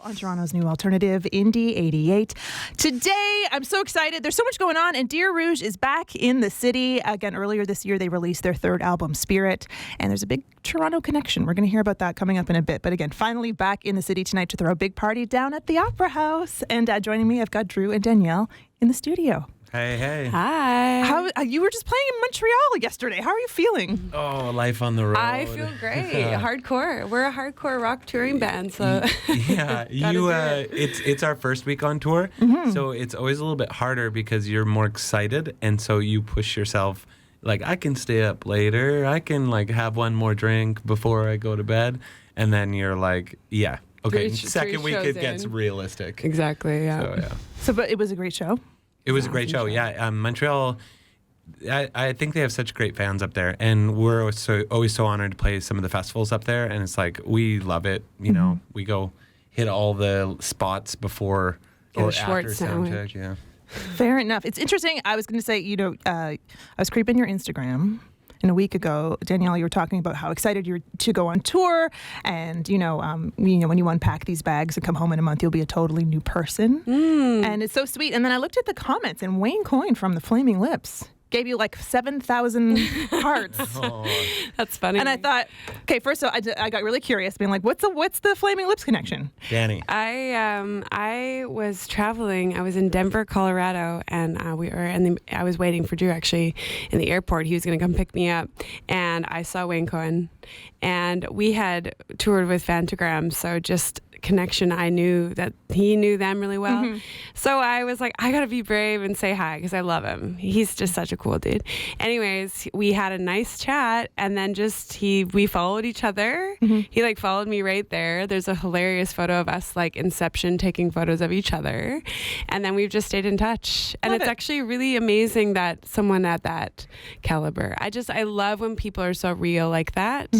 on Toronto's new alternative, Indie88. Today, I'm so excited. There's so much going on, and Dear Rouge is back in the city. Again, earlier this year, they released their third album, Spirit, and there's a big Toronto connection. We're going to hear about that coming up in a bit. But again, finally back in the city tonight to throw a big party down at the Opera House. And joining me, I've got Drew and Danielle in the studio. Hey, hey. Hi. How you were just playing in Montreal yesterday. How are you feeling? Oh, life on the road. I feel great. Hardcore. We're a hardcore rock touring band, so yeah, it's our first week on tour, so it's always a little bit harder because you're more excited, and so you push yourself. Like, I can stay up later. I can have one more drink before I go to bed, and then you're like, yeah, okay. Second week it gets realistic. Exactly. Yeah. But it was a great show. It was a great show. Yeah, Montreal. I think they have such great fans up there, and we're always so honored to play some of the festivals up there. And it's like, we love it. You know, we go hit all the spots before or after sound check. Yeah. Fair enough. It's interesting. I was going to say, I was creeping your Instagram. And a week ago, Danielle, you were talking about how excited you're to go on tour, and when you unpack these bags and come home in a month, you'll be a totally new person. And it's so sweet. And then I looked at the comments, and Wayne Coyne from the Flaming Lips gave you 7,000 hearts. That's funny. And I thought, okay, first of all, I got really curious, being like, what's the Flaming Lips connection? Danny. I was traveling. I was in Denver, Colorado, and I was waiting for Drew actually in the airport. He was going to come pick me up, and I saw Wayne Coyne, and we had toured with Fantagram, so just connection. I knew that he knew them really well. So I was like, I gotta be brave and say hi because I love him. He's just such a cool dude. Anyways, we had a nice chat, and then we followed each other. He followed me right there. There's a hilarious photo of us Inception taking photos of each other, and then we've just stayed in touch. And it's actually really amazing that someone at that caliber. I love when people are so real like that.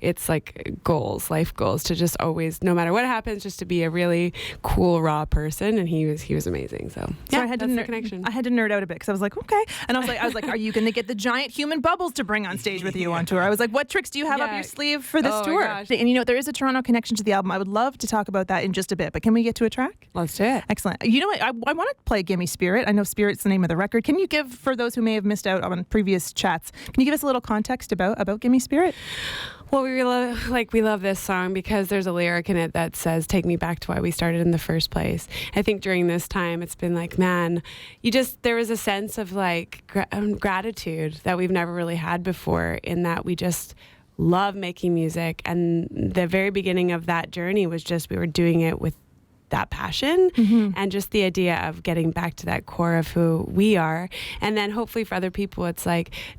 It's life goals to just always, no matter what happens, just to be a really cool raw person, and he was amazing. So yeah, I had that's the connection. I had to nerd out a bit because I was like, okay, and I was like, are you going to get the giant human bubbles to bring on stage with you on tour? I was like, what tricks do you have up your sleeve for this tour? And there is a Toronto connection to the album. I would love to talk about that in just a bit, but can we get to a track? Let's do it. Excellent. You know what? I want to play "Gimme Spirit." I know Spirit's the name of the record. Can you give, for those who may have missed out on previous chats, can you give us a little context about "Gimme Spirit"? Well, we love this song because there's a lyric in it that says, "Take me back to why we started in the first place." I think during this time, it's been man, there was a sense of gratitude that we've never really had before, in that we just love making music. And the very beginning of that journey was just, we were doing it with that passion and just the idea of getting back to that core of who we are. And then hopefully for other people, it's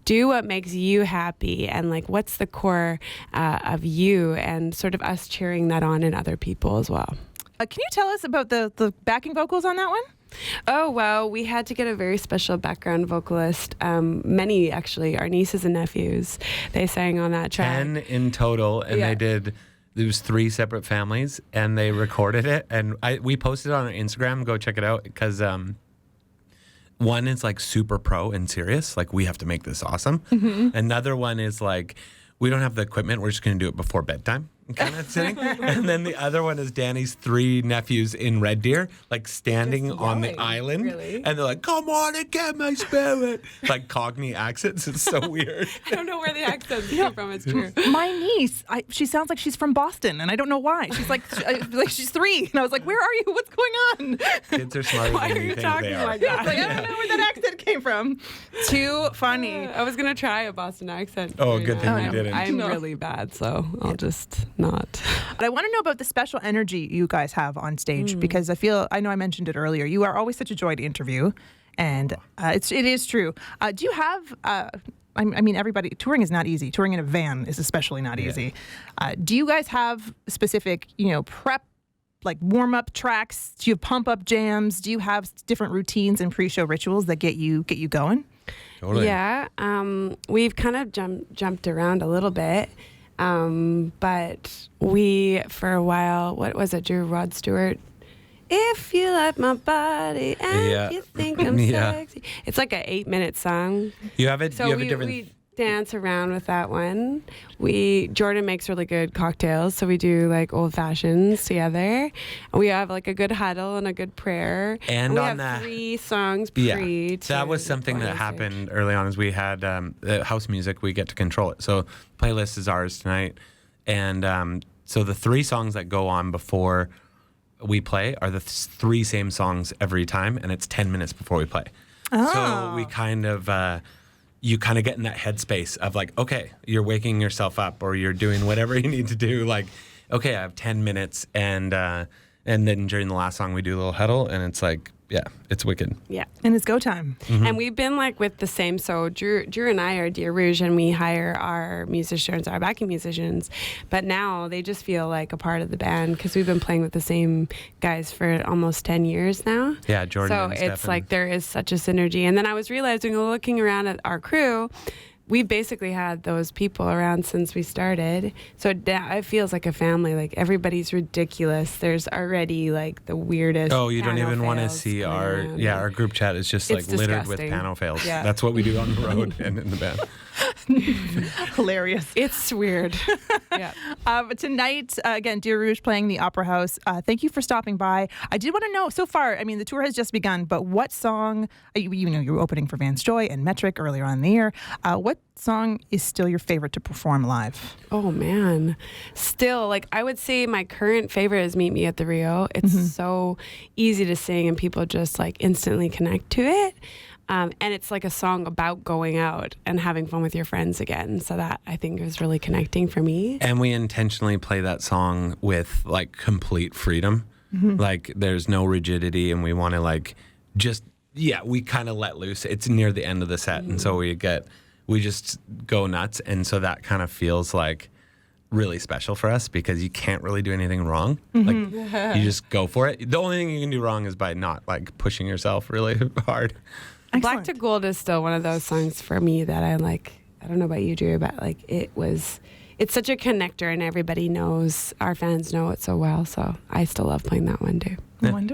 do what makes you happy, and what's the core of you, and sort of us cheering that on in other people as well. Can you tell us about the backing vocals on that one? Oh, well, we had to get a very special background vocalist. Many, actually, our nieces and nephews, they sang on that track. 10 in total, and they did... There was 3 separate families, and they recorded it, and we posted it on our Instagram. Go check it out, because one is super pro and serious, we have to make this awesome. Another one is we don't have the equipment, we're just going to do it before bedtime kind of thing. And then the other one is Danny's 3 nephews in Red Deer, standing on the island. Really? And they're like, "Come on and get my spirit." Cockney accents. It's so weird. I don't know where the accents came from. It's true. My niece, she sounds like she's from Boston, and I don't know why. She's she's 3. And I was like, where are you? What's going on? Kids are smarter Why than are you you think talking they are. like that? I don't know where that accent came from. Too funny. I was going to try a Boston accent. Oh, good thing you didn't. I'm really bad, so I'll just not. But I want to know about the special energy you guys have on stage, because I know I mentioned it earlier. You are always such a joy to interview, and it is true. Do you have? I mean, everybody, touring is not easy. Touring in a van is especially not easy. Do you guys have specific, prep, warm up tracks? Do you have pump up jams? Do you have different routines and pre-show rituals that get you going? Totally. Yeah, we've kind of jumped around a little bit. But we, for a while, what was it, Drew? Rod Stewart? If you like my body and you think I'm sexy. It's an 8-minute song. You have it. So you have a different dance around with that one. Jordan makes really good cocktails, so we do like old fashions together. We have like a good huddle and a good prayer. And we on have the 3 songs pre. That was something that happened early on. Is we had house music. We get to control it. So playlist is ours tonight, and so the 3 songs that go on before we play are the 3 same songs every time, and it's 10 minutes before we play. Oh. So we kind of you kind of get in that headspace of like, okay, you're waking yourself up or you're doing whatever you need to do. Like, okay, I have 10 minutes, and then during the last song we do a little huddle, and it's like, yeah, it's wicked. Yeah. And it's go time. Mm-hmm. And we've been like with the same. So Drew and I are Dear Rouge, and we hire our musicians, our backing musicians. But now they just feel like a part of the band because we've been playing with the same guys for almost 10 years now. Yeah, Jordan. So and it's Stephen. like there is such a synergy. And then I was realizing, looking around at our crew, we basically had those people around since we started. So it feels like a family. Like everybody's ridiculous. There's already like the weirdest. Oh, you don't piano even want to fails see going around. our group chat is just like It's littered with disgusting. piano fails. Yeah. That's what we do on the road and in the band. Hilarious. It's weird. Yeah. Tonight, again, Dear Rouge playing the Opera House. Thank you for stopping by. I did want to know, so far, I mean, the tour has just begun, but what song, you know, you were opening for Vance Joy and Metric earlier on in the year. What song is still your favorite to perform live? Oh man. Still, like I would say my current favorite is Meet Me at the Rio. It's so easy to sing and people just like instantly connect to it. And it's like a song about going out and having fun with your friends again. So that I think is really connecting for me. And we intentionally play that song with like complete freedom. Like there's no rigidity, and we want to like just, we kind of let loose. It's near the end of the set. And so we just go nuts. And so that kind of feels like really special for us because you can't really do anything wrong. Like you just go for it. The only thing you can do wrong is by not like pushing yourself really hard. Black to Gold is still one of those songs for me that I like. I don't know about you, Drew, but like it's such a connector and everybody knows, our fans know it so well. So I still love playing that one too. Wonderful.